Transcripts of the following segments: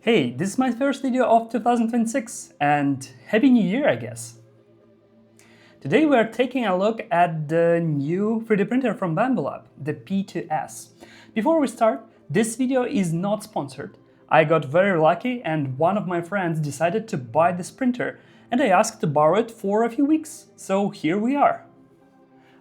Hey, this is my first video of 2026 and Happy New Year, I guess. Today we are taking a look at the new 3D printer from Bambu Lab, the P2S. Before we start, this video is not sponsored. I got very lucky and one of my friends decided to buy this printer and I asked to borrow it for a few weeks, so here we are.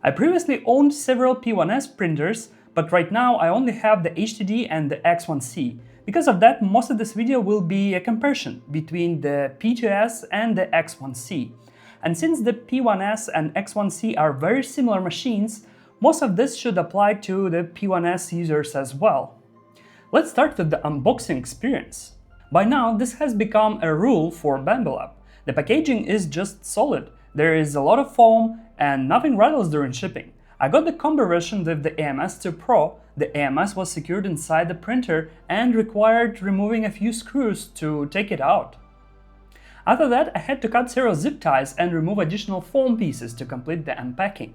I previously owned several P1S printers, but right now I only have the HTD and the X1C. Because of that, most of this video will be a comparison between the P2S and the X1C. And since the P1S and X1C are very similar machines, most of this should apply to the P1S users as well. Let's start with the unboxing experience. By now, this has become a rule for Bambu Lab. The packaging is just solid. There is a lot of foam and nothing rattles during shipping. I got the combo version with the AMS2 Pro. The AMS was secured inside the printer and required removing a few screws to take it out. After that, I had to cut several zip ties and remove additional foam pieces to complete the unpacking.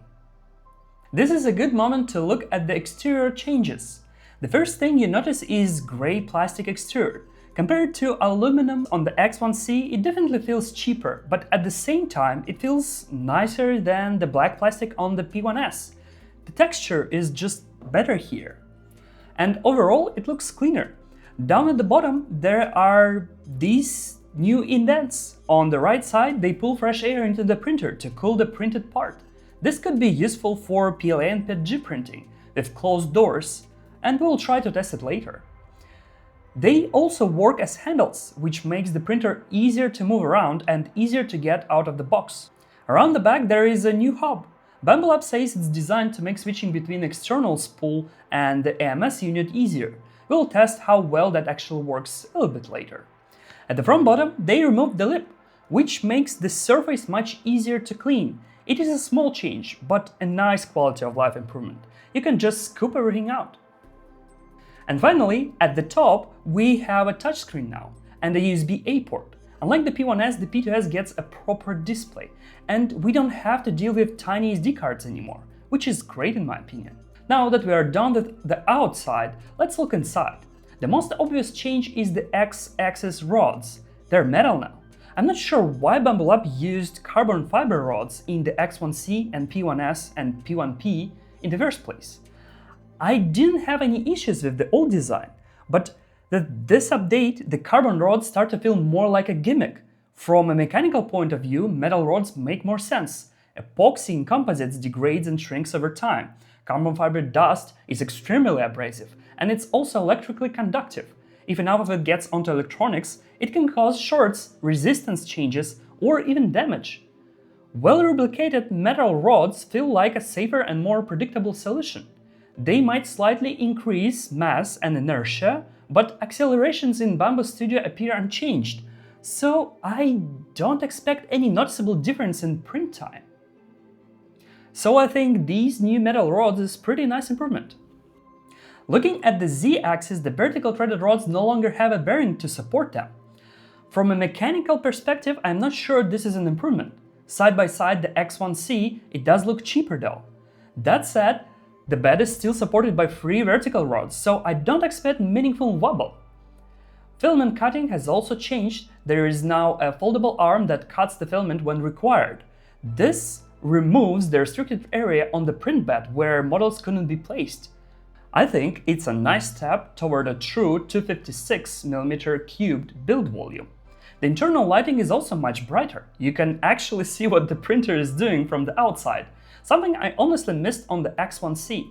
This is a good moment to look at the exterior changes. The first thing you notice is gray plastic exterior. Compared to aluminum on the X1C, it definitely feels cheaper, but at the same time, it feels nicer than the black plastic on the P1S. The texture is just better here. And overall, it looks cleaner. Down at the bottom, there are these new indents. On the right side, they pull fresh air into the printer to cool the printed part. This could be useful for PLA and PETG printing with closed doors, and we'll try to test it later. They also work as handles, which makes the printer easier to move around and easier to get out of the box. Around the back there is a new hub. Bambu Lab says it's designed to make switching between external spool and the AMS unit easier. We'll test how well that actually works a little bit later. At the front bottom, they removed the lip, which makes the surface much easier to clean. It is a small change, but a nice quality of life improvement. You can just scoop everything out. And finally, at the top, we have a touchscreen now and a USB-A port. Unlike the P1S, the P2S gets a proper display, and we don't have to deal with tiny SD cards anymore, which is great in my opinion. Now that we are done with the outside, let's look inside. The most obvious change is the X-axis rods. They're metal now. I'm not sure why Bambu Lab used carbon fiber rods in the X1C and P1S and P1P in the first place. I didn't have any issues with the old design, but with this update, the carbon rods start to feel more like a gimmick. From a mechanical point of view, metal rods make more sense. Epoxy in composites degrades and shrinks over time. Carbon fiber dust is extremely abrasive, and it's also electrically conductive. If enough of it gets onto electronics, it can cause shorts, resistance changes, or even damage. Well-lubricated metal rods feel like a safer and more predictable solution. They might slightly increase mass and inertia, but accelerations in Bambu Studio appear unchanged, so I don't expect any noticeable difference in print time. So I think these new metal rods is pretty nice improvement. Looking at the Z-axis, the vertical threaded rods no longer have a bearing to support them. From a mechanical perspective, I'm not sure this is an improvement. Side by side the X1C, it does look cheaper though. That said, the bed is still supported by 3 vertical rods, so I don't expect meaningful wobble. Filament cutting has also changed. There is now a foldable arm that cuts the filament when required. This removes the restricted area on the print bed where models couldn't be placed. I think it's a nice step toward a true 256mm cubed build volume. The internal lighting is also much brighter. You can actually see what the printer is doing from the outside, something I honestly missed on the X1C.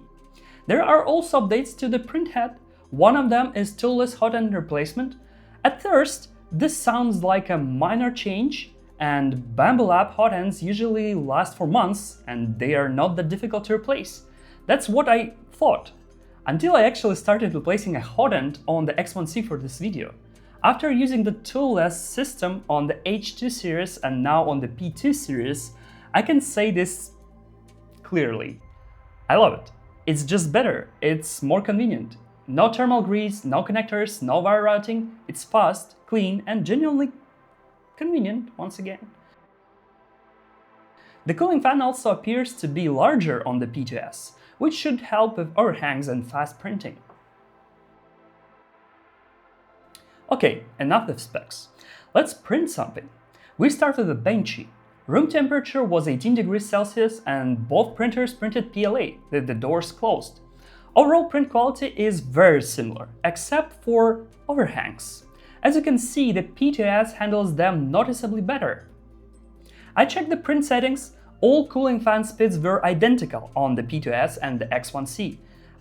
There are also updates to the Printhead. One of them is toolless hotend replacement. At first, this sounds like a minor change, and Bambu Lab hotends usually last for months and they are not that difficult to replace. That's what I thought, until I actually started replacing a hotend on the X1C for this video. After using the toolless system on the H2 series and now on the P2 series, I can say this clearly. I love it. It's just better. It's more convenient. No thermal grease, no connectors, no wire routing. It's fast, clean, and genuinely convenient once again. The cooling fan also appears to be larger on the P2S, which should help with overhangs and fast printing. Okay, enough of specs. Let's print something. We start with a Benchy. Room temperature was 18 degrees Celsius and both printers printed PLA with the doors closed. Overall print quality is very similar, except for overhangs. As you can see, the P2S handles them noticeably better. I checked the print settings. All cooling fan speeds were identical on the P2S and the X1C.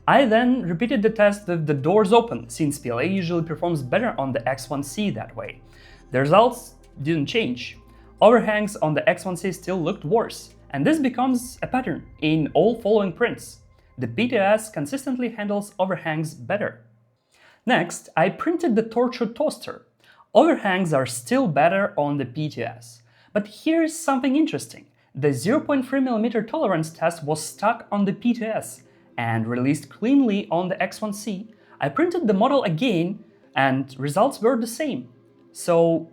I then repeated the test with the doors open, since PLA usually performs better on the X1C that way. The results didn't change. Overhangs on the X1C still looked worse, and this becomes a pattern in all following prints. The P2S consistently handles overhangs better. Next, I printed the torture toaster. Overhangs are still better on the P2S. But here's something interesting. The 0.3mm tolerance test was stuck on the P2S and released cleanly on the X1C. I printed the model again and results were the same. So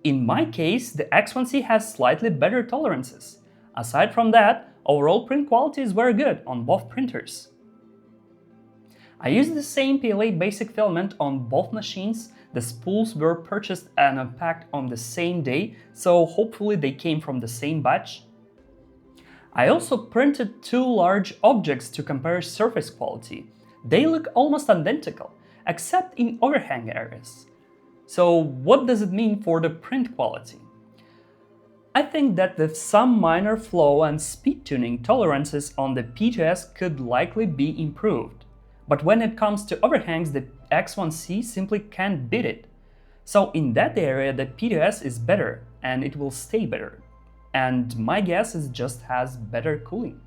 in my case, the X1C has slightly better tolerances. Aside from that, overall print quality is very good on both printers. I used the same PLA basic filament on both machines. The spools were purchased and unpacked on the same day, so hopefully they came from the same batch. I also printed two large objects to compare surface quality. They look almost identical, except in overhang areas. So what does it mean for the print quality? I think that with some minor flow and speed tuning, tolerances on the P2S could likely be improved. But when it comes to overhangs, the X1C simply can't beat it. So in that area, the P2S is better, and it will stay better. And my guess is it just has better cooling.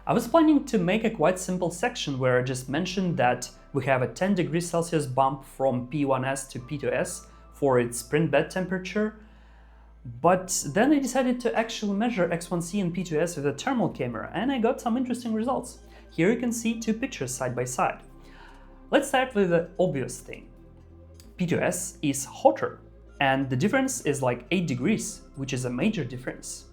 I was planning to make a quite simple section where I just mentioned that we have a 10 degrees Celsius bump from P1S to P2S for its print bed temperature. But then I decided to actually measure X1C and P2S with a thermal camera, and I got some interesting results. Here you can see two pictures side by side. Let's start with the obvious thing. P2S is hotter, and the difference is like 8 degrees, which is a major difference.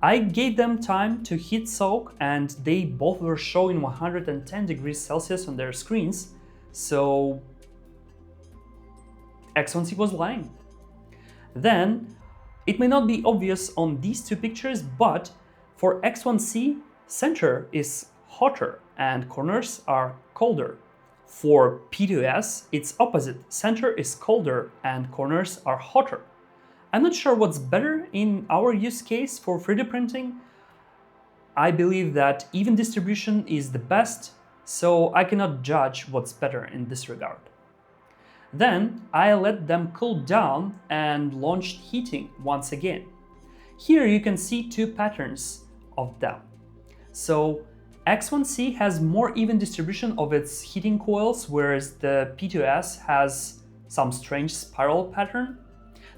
I gave them time to heat soak, and they both were showing 110 degrees Celsius on their screens, so X1C was lying. Then, it may not be obvious on these two pictures, but for X1C, center is hotter and corners are colder. For P2S, it's opposite. Center is colder and corners are hotter. I'm not sure what's better in our use case for 3D printing. I believe that even distribution is the best, so I cannot judge what's better in this regard. Then I let them cool down and launched heating once again. Here you can see two patterns of them. So X1C has more even distribution of its heating coils, whereas the P2S has some strange spiral pattern.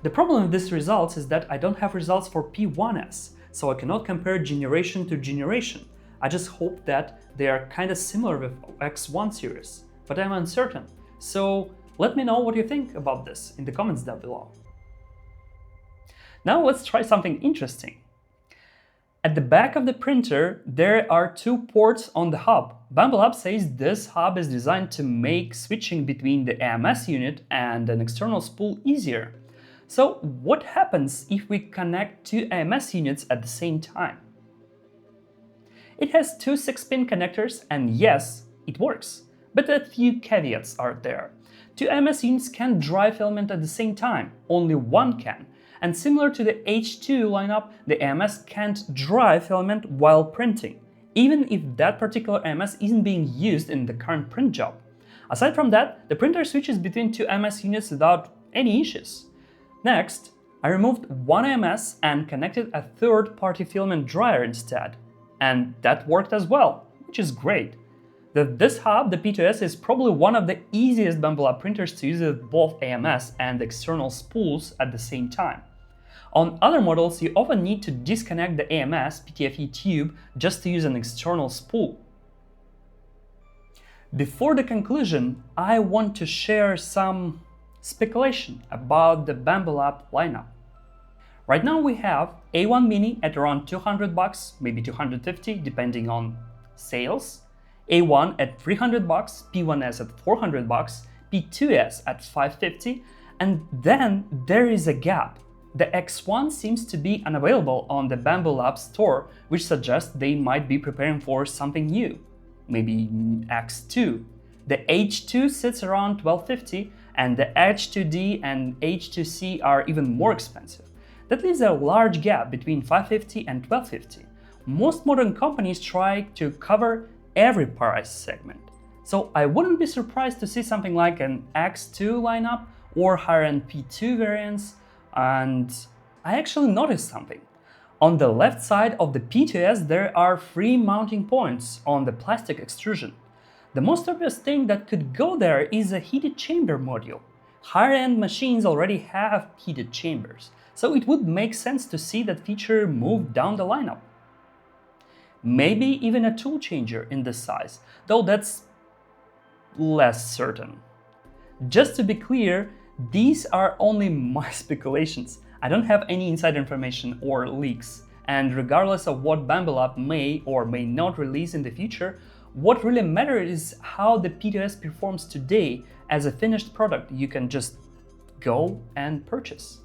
The problem with these results is that I don't have results for P1S, so I cannot compare generation to generation. I just hope that they are kind of similar with X1 series, but I'm uncertain. So let me know what you think about this in the comments down below. Now let's try something interesting. At the back of the printer, there are two ports on the hub. Bambu Lab says this hub is designed to make switching between the AMS unit and an external spool easier. So what happens if we connect two AMS units at the same time? It has two 6-pin connectors, and yes, it works. But a few caveats are there. Two AMS units can't dry filament at the same time, only one can. And similar to the H2 lineup, the AMS can't dry filament while printing, even if that particular AMS isn't being used in the current print job. Aside from that, the printer switches between two AMS units without any issues. Next, I removed one AMS and connected a third-party filament dryer instead. And that worked as well, which is great. With this hub, the P2S is probably one of the easiest Bambu Lab printers to use with both AMS and external spools at the same time. On other models, you often need to disconnect the AMS PTFE tube just to use an external spool. Before the conclusion, I want to share some speculation about the Bambu Lab lineup. Right now we have A1 Mini at around $200, maybe $250 depending on sales, A1 at $300, P1S at $400, P2S at 550, and then there is a gap. The X1 seems to be unavailable on the Bambu Lab store, which suggests they might be preparing for something new, maybe X2. The H2 sits around 1250, and the H2D and H2C are even more expensive. That leaves a large gap between 550 and 1250. Most modern companies try to cover every price segment. So I wouldn't be surprised to see something like an X2 lineup or higher-end P2 variants, and I actually noticed something. On the left side of the P2S there are 3 mounting points on the plastic extrusion. The most obvious thing that could go there is a heated chamber module. Higher-end machines already have heated chambers, so it would make sense to see that feature move down the lineup. Maybe even a tool changer in this size, though that's less certain. Just to be clear, these are only my speculations. I don't have any inside information or leaks, and regardless of what Bambu Lab may or may not release in the future, what really matters is how the P2S performs today as a finished product you can just go and purchase.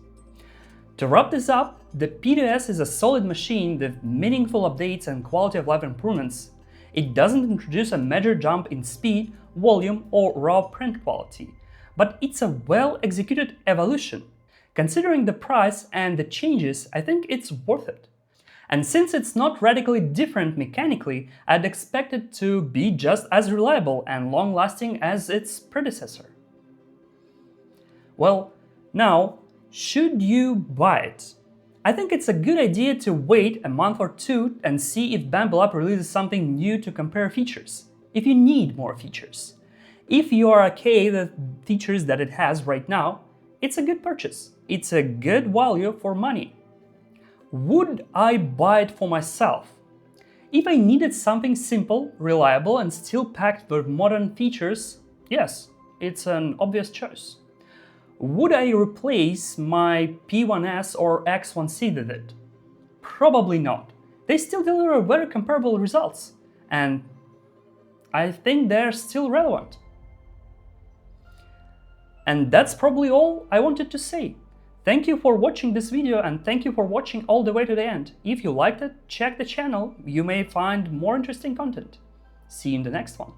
To wrap this up, the P2S is a solid machine with meaningful updates and quality of life improvements. It doesn't introduce a major jump in speed, volume, or raw print quality, but it's a well-executed evolution. Considering the price and the changes, I think it's worth it. And since it's not radically different mechanically, I'd expect it to be just as reliable and long-lasting as its predecessor. Well, now, should you buy it? I think it's a good idea to wait a month or two and see if Bambu Lab releases something new to compare features, if you need more features. If you are okay with the features that it has right now, it's a good purchase. It's a good value for money. Would I buy it for myself? If I needed something simple, reliable, and still packed with modern features, yes, it's an obvious choice. Would I replace my P1S or X1C with it? Probably not. They still deliver very comparable results, and I think they're still relevant. And that's probably all I wanted to say. Thank you for watching this video, and thank you for watching all the way to the end. If you liked it, check the channel, you may find more interesting content. See you in the next one.